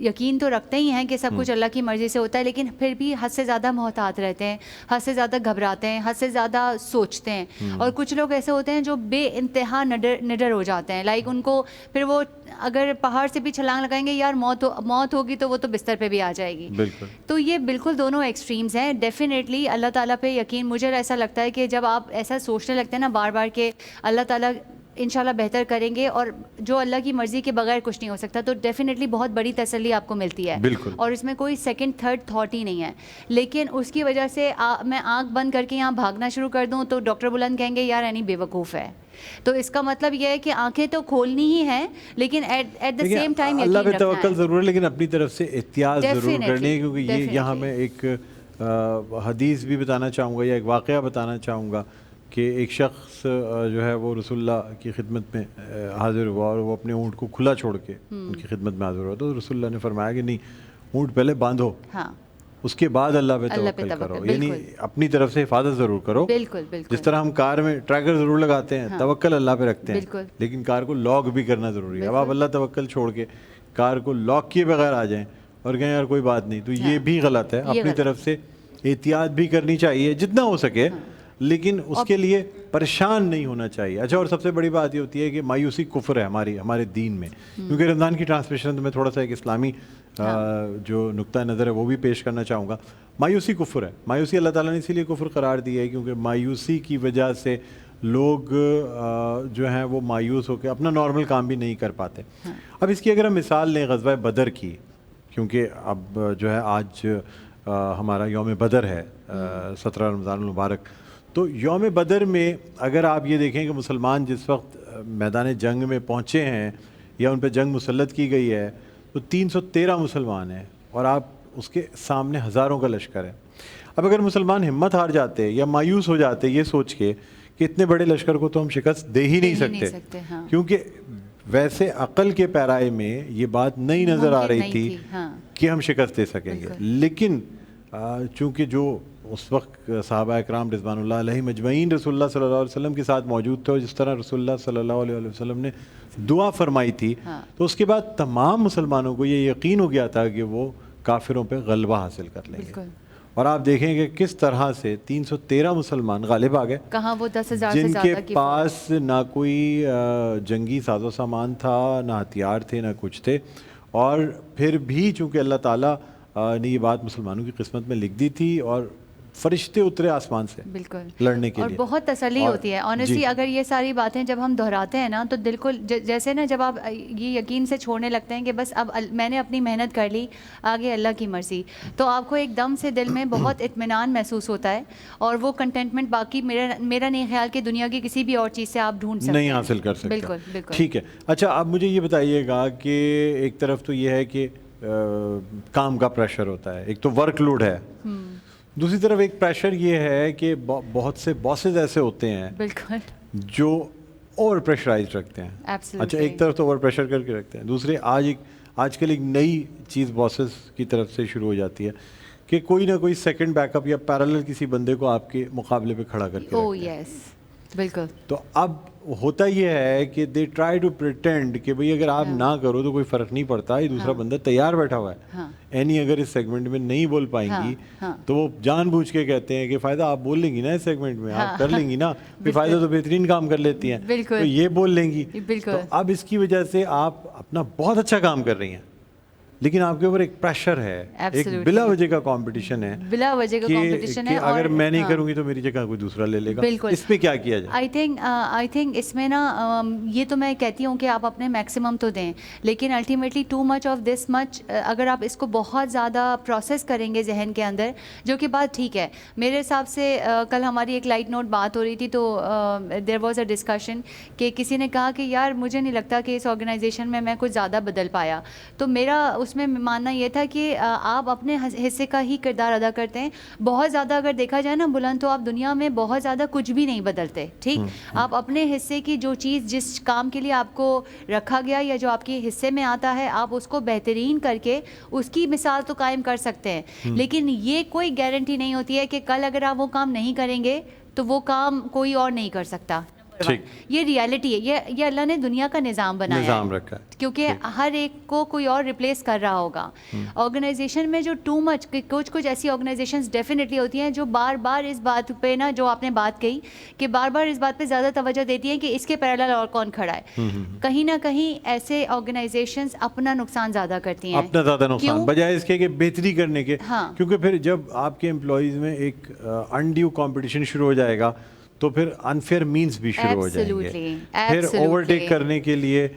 یقین تو رکھتے ہی ہیں کہ سب کچھ اللہ کی مرضی سے ہوتا ہے, لیکن پھر بھی حد سے زیادہ محتاط رہتے ہیں, حد سے زیادہ گھبراتے ہیں, حد سے زیادہ سوچتے ہیں. اور کچھ لوگ ایسے ہوتے ہیں جو بے انتہا نڈر ہو جاتے ہیں, لائک ان کو پھر وہ اگر پہاڑ سے بھی چھلانگ لگائیں گے, یار موت ہوگی تو وہ تو بستر پہ بھی آ جائے گی. بالکل. تو یہ بالکل دونوں ایکسٹریمز ہیں. ڈیفینیٹلی اللہ تعالیٰ پہ یقین, مجھے ایسا لگتا ہے کہ جب آپ ایسا سوچنے لگتے ہیں نا بار بار کہ اللہ تعالیٰ انشاءاللہ بہتر کریں گے اور جو اللہ کی مرضی کے بغیر کچھ نہیں ہو سکتا, تو ڈیفینیٹلی بہت بڑی تسلی آپ کو ملتی ہے. بالکل. اور اس میں کوئی سیکنڈ تھرڈ تھاٹ ہی نہیں ہے. لیکن اس کی وجہ سے میں آنکھ بند کر کے یہاں بھاگنا شروع کر دوں تو ڈاکٹر بلند کہیں گے یار اینی بے وقوف ہے. تو اس کا مطلب یہ ہے کہ آنکھیں تو کھولنی ہی ہیں, لیکن ایٹ دا سیم ٹائم اللہ پہ توکل ضرور ہے, لیکن اپنی طرف سے احتیاط ضرور کرنی ہے, کیونکہ یہ یہاں میں ایک حدیث بھی بتانا چاہوں گا یا ایک واقعہ بتانا چاہوں گا کہ ایک شخص جو ہے وہ رسول اللہ کی خدمت میں حاضر ہوا اور وہ اپنے اونٹ کو کھلا چھوڑ کے ان کی خدمت میں حاضر ہوا. تو رسول اللہ نے فرمایا کہ نہیں, اونٹ پہلے باندھو, اس کے بعد اللہ پہ توکل کرو, یعنی اپنی طرف سے حفاظت ضرور کرو. بالکل بالکل. جس طرح ہم کار میں ٹریکر ضرور لگاتے ہیں, توکل اللہ پہ رکھتے ہیں, لیکن کار کو لاک بھی کرنا ضروری ہے. اب آپ اللہ توکل چھوڑ کے کار کو لاک کیے بغیر آ جائیں اور کہیں یار کوئی بات نہیں, تو یہ بھی غلط ہے. اپنی طرف سے احتیاط بھی کرنی چاہیے جتنا ہو سکے, لیکن اس کے لیے پریشان نہیں ہونا چاہیے. اچھا, اور سب سے بڑی بات یہ ہوتی ہے کہ مایوسی کفر ہے ہمارے دین میں, کیونکہ رمضان کی ٹرانسلیشن میں تھوڑا سا ایک اسلامی جو نقطہ نظر ہے وہ بھی پیش کرنا چاہوں گا. مایوسی کفر ہے. مایوسی اللہ تعالیٰ نے اسی لیے کفر قرار دیا ہے کیونکہ مایوسی کی وجہ سے لوگ جو ہیں وہ مایوس ہو کے اپنا نارمل کام بھی نہیں کر پاتے. اب اس کی اگر ہم مثال لیں غزوہ بدر کی, کیونکہ اب جو ہے آج ہمارا یوم بدر ہے 17 رمضان المبارک, تو یوم بدر میں اگر آپ یہ دیکھیں کہ مسلمان جس وقت میدان جنگ میں پہنچے ہیں یا ان پہ جنگ مسلط کی گئی ہے تو 313 مسلمان ہیں اور آپ اس کے سامنے ہزاروں کا لشکر ہے. اب اگر مسلمان ہمت ہار جاتے یا مایوس ہو جاتے یہ سوچ کے کہ اتنے بڑے لشکر کو تو ہم شکست دے ہی نہیں سکتے, کیونکہ ویسے عقل کے پیرائے میں یہ بات نہیں نظر آ رہی تھی کہ ہم شکست دے سکیں گے. لیکن چونکہ جو اس وقت صحابہ اکرام رضوان اللہ علیہ مجمعین رسول اللہ صلی اللہ علیہ وسلم کے ساتھ موجود تھے, اور جس طرح رسول اللہ صلی اللہ علیہ وسلم نے دعا فرمائی تھی, تو اس کے بعد تمام مسلمانوں کو یہ یقین ہو گیا تھا کہ وہ کافروں پہ غلبہ حاصل کر لیں گے. اور آپ دیکھیں کہ کس طرح سے 313 مسلمان غالب آ گئے, کہاں وہ 10,000 سے زیادہ جن کے پاس نہ کوئی جنگی ساز و سامان تھا, نہ ہتھیار تھے, نہ کچھ تھے, اور پھر بھی چونکہ اللہ تعالیٰ نے یہ بات مسلمانوں کی قسمت میں لکھ دی تھی اور فرشتے اترے آسمان سے بالکل لڑنے کے لیے, اور بہت تسلی ہوتی ہے آنیسٹلی. اگر یہ ساری باتیں جب ہم دہراتے ہیں نا تو دل کو جیسے نا جب آپ یہ یقین سے چھوڑنے لگتے ہیں کہ بس اب میں نے اپنی محنت کر لی, آگے اللہ کی مرضی, تو آپ کو ایک دم سے دل میں بہت اطمینان محسوس ہوتا ہے, اور وہ کنٹینٹمنٹ باقی میرا نہیں خیال کہ دنیا کی کسی بھی اور چیز سے آپ ڈھونڈ سکتے نہیں حاصل کر سکتے. بالکل بالکل. ٹھیک ہے. اچھا, اب مجھے یہ بتائیے گا کہ ایک طرف تو یہ ہے کہ کام کا پریشر ہوتا ہے, ایک تو ورک لوڈ ہے, دوسری طرف ایک پریشر یہ ہے کہ بہت سے باسز ایسے ہوتے ہیں بالکل جو اوور پریشرائز رکھتے ہیں. اچھا, ایک طرف تو اوور پریشر کر کے رکھتے ہیں, دوسرے آج کل ایک نئی چیز باسز کی طرف سے شروع ہو جاتی ہے کہ کوئی نہ کوئی سیکنڈ بیک اپ یا پیرالل کسی بندے کو آپ کے مقابلے پہ کھڑا کر کے رکھتے ہیں. بالکل. تو اب ہوتا یہ ہے کہ دے ٹرائی ٹو پریٹینڈ کہ بھئی اگر آپ نہ کرو تو کوئی فرق نہیں پڑتا, یہ دوسرا بندہ تیار بیٹھا ہوا ہے. اینی اگر اس سیگمنٹ میں نہیں بول پائیں گی تو وہ جان بوجھ کے کہتے ہیں کہ فائدہ آپ بول لیں گی نا اس سیگمنٹ میں, آپ کر لیں گی نا, پھر فائدہ تو بہترین کام کر لیتی ہیں, تو یہ بول لیں گی. تو اب اس کی وجہ سے آپ اپنا بہت اچھا کام کر رہی ہیں, لیکن آپ کے اوپر ایک پریشر ہے, ایک بلا وجہ کا کمپٹیشن ہے, بلا وجہ کا کمپٹیشن ہے, کہ اگر میں نہیں کروں گی تو میری جگہ کوئی دوسرا لے لے گا. اس پہ کیا کیا جائے؟ آئی تھنک اس میں نا یہ تو میں کہتی ہوں کہ آپ اپنے میکسیمم تو دیں, لیکن ultimately too much of this much اگر آپ اس کو بہت زیادہ پروسیس کریں گے ذہن کے اندر, جو کہ بات ٹھیک ہے. میرے حساب سے کل ہماری ایک لائٹ نوٹ بات ہو رہی تھی, تو دیر واز اے ڈسکشن کہ کسی نے کہا کہ یار مجھے نہیں لگتا کہ اس آرگنائزیشن میں کچھ زیادہ بدل پایا. تو میرا اس میں ماننا یہ تھا کہ آپ اپنے حصے کا ہی کردار ادا کرتے ہیں. بہت زیادہ اگر دیکھا جائے نا بلند, تو آپ دنیا میں بہت زیادہ کچھ بھی نہیں بدلتے. ٹھیک, آپ اپنے حصے کی جو چیز جس کام کے لیے آپ کو رکھا گیا یا جو آپ کے حصے میں آتا ہے, آپ اس کو بہترین کر کے اس کی مثال تو قائم کر سکتے ہیں. لیکن یہ کوئی گارنٹی نہیں ہوتی ہے کہ کل اگر آپ وہ کام نہیں کریں گے تو وہ کام کوئی اور نہیں کر سکتا. ٹھیک. یہ ریالٹی ہے, یہ اللہ نے دنیا کا نظام بنایا نظام ہے, رکھا ہے. کیونکہ ہر ایک کو کوئی اور ریپلیس کر رہا ہوگا. آرگنائزیشن میں جو ٹو مچ کچھ ایسی آرگنائزیشنز ڈیفینیٹلی ہوتی ہیں جو بار بار اس بات پہ نا, جو آپ نے بات کہی کہ بار بار اس بات پہ زیادہ توجہ دیتی ہیں کہ اس کے پیرالل اور کون کھڑا ہے. کہیں نہ کہیں ایسے آرگنائزیشنز اپنا نقصان زیادہ کرتی ہیں, اپنا زیادہ نقصان بجائے اس کے کہ بہتری کرنے کے. کیونکہ پھر جب آپ کے امپلائیز میں ایک انڈیو کمپٹیشن شروع ہو جائے گا تو پھر انفیئر مینس بھی شروع ہو جائیں گے, پھر اوورٹیک کرنے کے لیے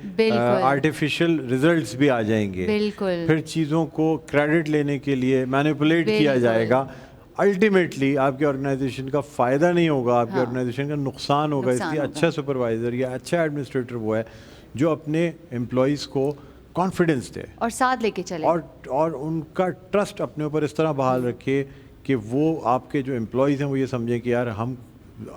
آرٹیفیشیل ریزلٹس بھی آ جائیں گے, پھر چیزوں کو کریڈٹ لینے کے لیے مینیپولیٹ کیا جائے گا. الٹیمیٹلی آپ کی آرگنائزیشن کا فائدہ نہیں ہوگا, آپ کی آرگنائزیشن کا نقصان ہوگا. اس لیے اچھا سپروائزر یا اچھا ایڈمنسٹریٹر وہ ہے جو اپنے امپلائیز کو کانفیڈنس دے اور ساتھ لے کے چلے, اور ان کا ٹرسٹ اپنے اوپر اس طرح بحال رکھے کہ وہ آپ کے جو امپلائیز ہیں وہ یہ سمجھیں کہ یار ہم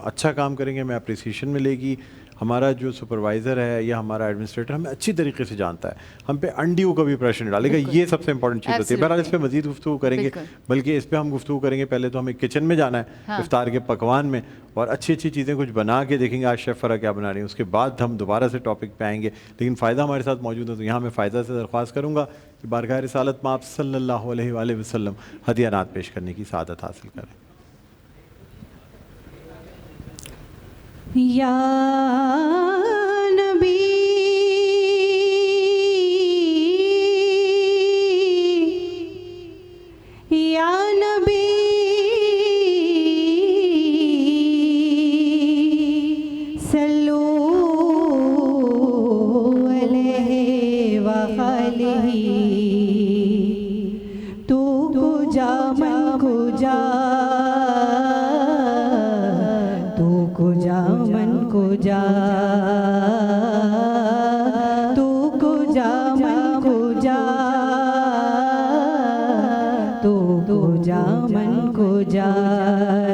اچھا کام کریں گے, ہمیں اپریسیشن ملے گی, ہمارا جو سپروائزر ہے یا ہمارا ایڈمنسٹریٹر ہمیں اچھی طریقے سے جانتا ہے, ہم پہ انڈیو کا بھی پریشر نہیں ڈالے گا. یہ سب سے امپورٹنٹ چیز ہوتی ہے. بہرحال اس پہ مزید گفتگو کریں گے, بلکہ اس پہ ہم گفتگو کریں گے. پہلے تو ہمیں کچن میں جانا ہے افطار کے پکوان میں, اور اچھی اچھی چیزیں کچھ بنا کے دیکھیں گے آج شیف فرح کیا بنا رہی ہیں. اس کے بعد ہم دوبارہ سے ٹاپک پہ آئیں گے. لیکن فائدہ ہمارے ساتھ موجود ہے تو یہاں میں فائدہ سے درخواست کروں گا کہ بارگاہ رسالت میں آپ صلی اللہ علیہ وآلہ وسلم ہدیانات پیش کرنے کی سعادت حاصل کریں. یا نبی یا نبی صلو علیہ وآلہ تو کجا من کجا من کو جا تو کو جا من کو جا تو کو جا من کو جا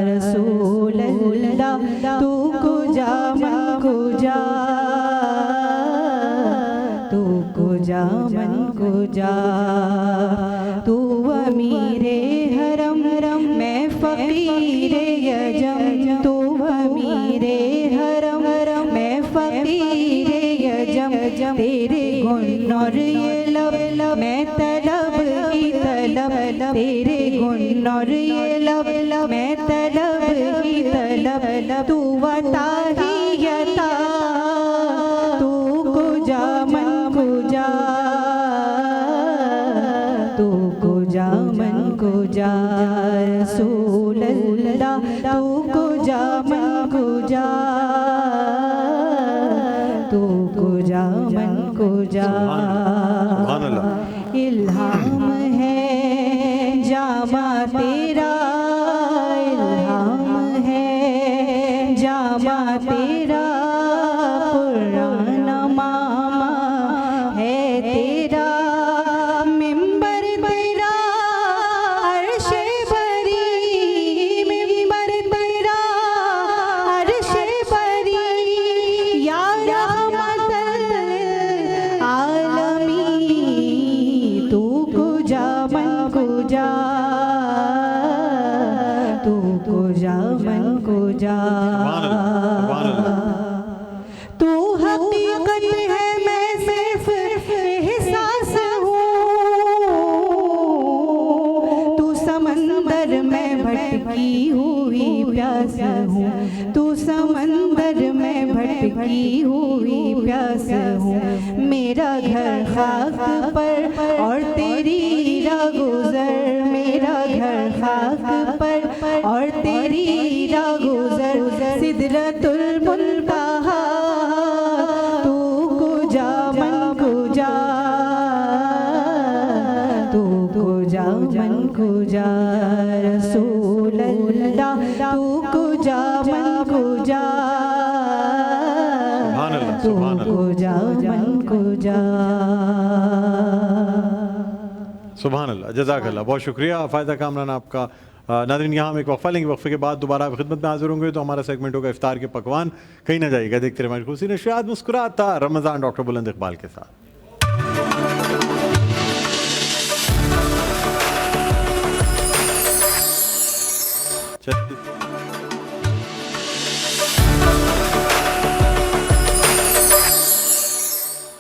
رسول اللہ تو کو جا من کو جا تو کو جا من کو جا تو امیر حرم میں فقیر یجم تو امیر حرم میں فقیر یجم تیرے گن اور یہ لب میں طلب کی طلب تیرے گن اور یہ لب میں طلب کی طلب تو عطا ہی عطا تو کو جا من کو جا تو کو جا من کو جا رسول اللہ تو کو جا من کو جا تو کو جا من کو جا. الہام ہے جامع تیرا الہام ہے جامع تیرا قرآن ماما ہے تیرا ممبر تیرا عرش بری ممبر تیرا عرش بری یا رحمت العالمین تو کو جا من کو جا تو کو جا من کو جا تو حقیقت ہے میں صرف احساس ہوں تو سمندر میں بھٹکی ہوئی پیاس ہوں تو سمندر میں بھٹکی ہوئی پیاس ہوں میرا گھر خاک پر اور تیری راہ گزر میرا گھر خاک پر اور تیری راہ گزر سدرۃ المنتہا تو کو جا من کو جا تو کو جا من کو جا رسول اللہ تو کو جا من کو جا تو کو جا من کو جا. سبحان اللہ, جزاک اللہ, بہت شکریہ فائدہ کامران آپ کا. ناظرین یہاں ہم ایک وقفہ لیں گے, وقفے کے بعد دوبارہ آپ خدمت میں حاضر ہوں گے. تو ہمارا سیگمنٹ ہوگا افطار کے پکوان, کہیں نہ جائیے گا, دیکھتے رہے ہماری خوشی نشریات مسکراتا رمضان ڈاکٹر بلند اقبال کے ساتھ.